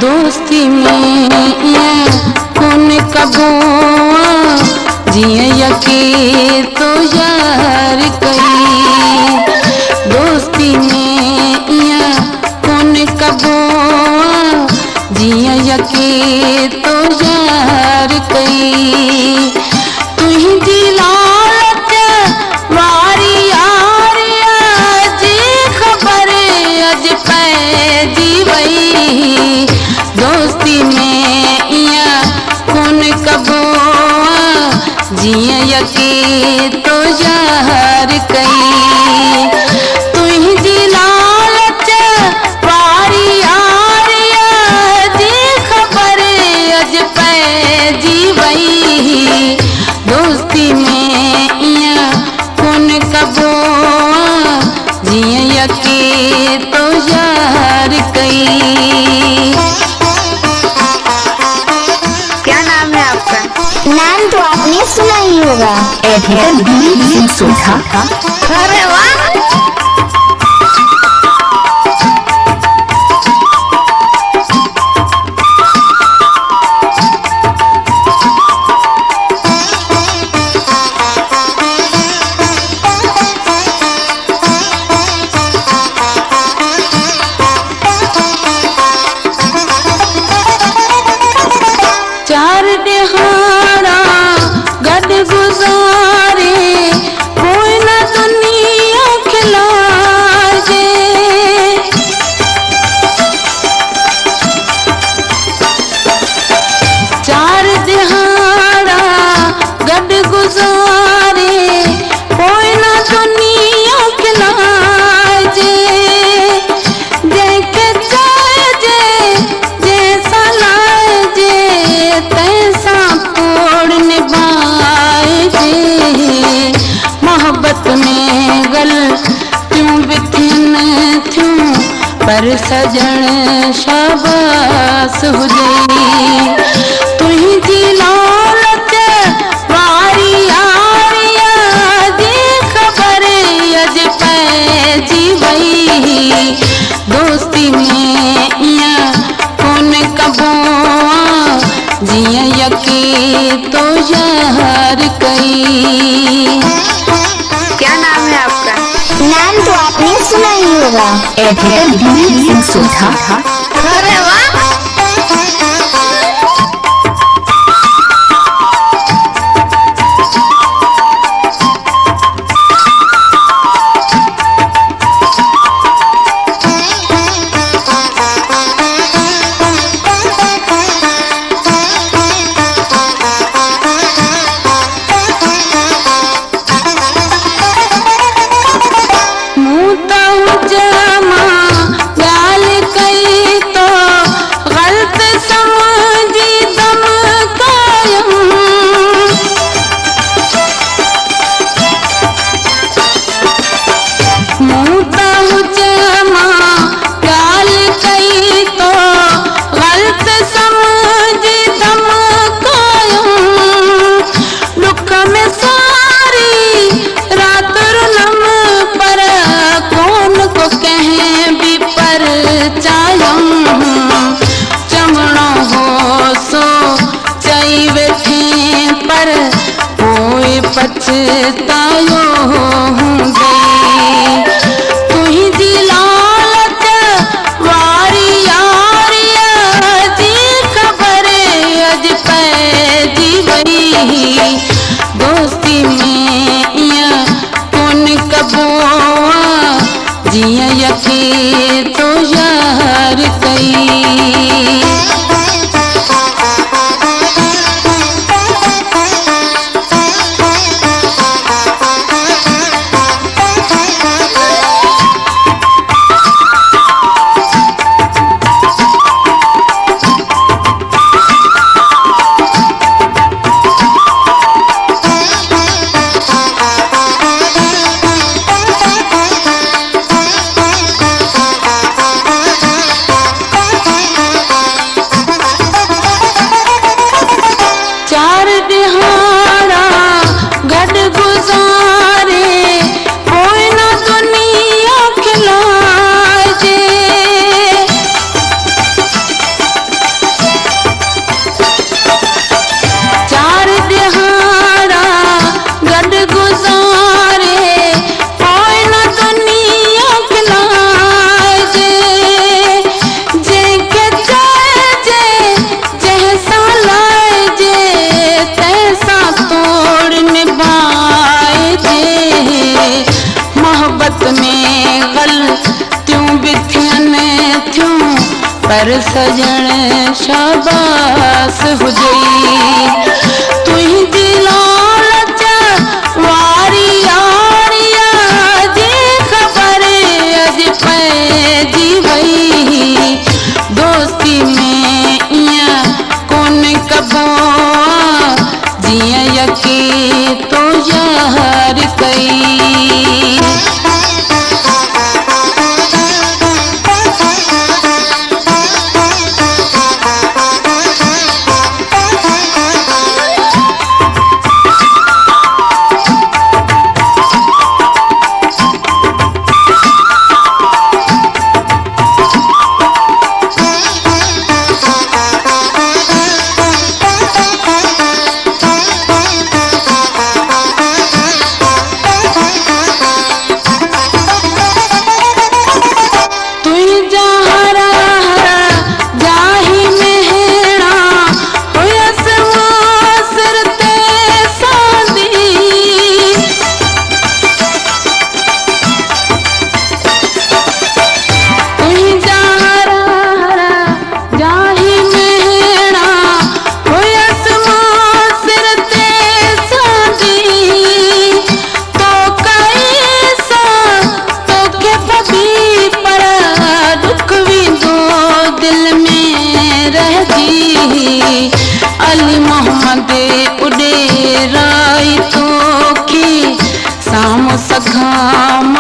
दोस्ती में कौन कबो जिए यके तो यार कई। दोस्ती में कौन कबो जिए यके तो यार कई। तुही दिलालत वारी यारिया जी खबर अज पै जीवई। दोस्ती में कौन कबो जिए यके तो यार कई। तुही दिलालत वारी यारिया जी खबर अज पै जीवई। दोस्ती में कौन कबो जिए यके तो यार कई। क्या नाम है आपका? नाम तो आपने सुना ही होगा, एडिटर दिलीप सिंह सोढ़ा। अरे वाह। चार दिहाड़ा गद गुजारे कोई न दुनिया खिलाजे। चार दिहाड़ा गद गुजारे कोई न दुनिया खिलाजे। देख जाए जैसा लाजे तैसा तोड़ निभाए जे। मोहब्बत में गल क्यों बिथिन थ्यूं पर सजन शाबाश हुजे। तुही दिलालत वारी यारिया जी खबर अज पै जीवई। दोस्ती में कौन कबो जिए यके तो यार कई। क्या नाम है आपका? नाम तो आपने सुना ही होगा, एडिटर दिलीप सिंह सोढ़ा। अरे वाह। पछतायो हूँ गई। तुही दिलालत वारी यारिया जी खबर अज पै जीवई। दोस्ती में कौन कबो जिए यके तो यार कई। कर सजण शाबाश हुजई तुही दी लालच वारी यारिया जी खबर अज पैजी वई दोस्ती में इया कोन कबो जिया यकी तो यार कई अली मोहम्मद उड़े राय तो की साम सखा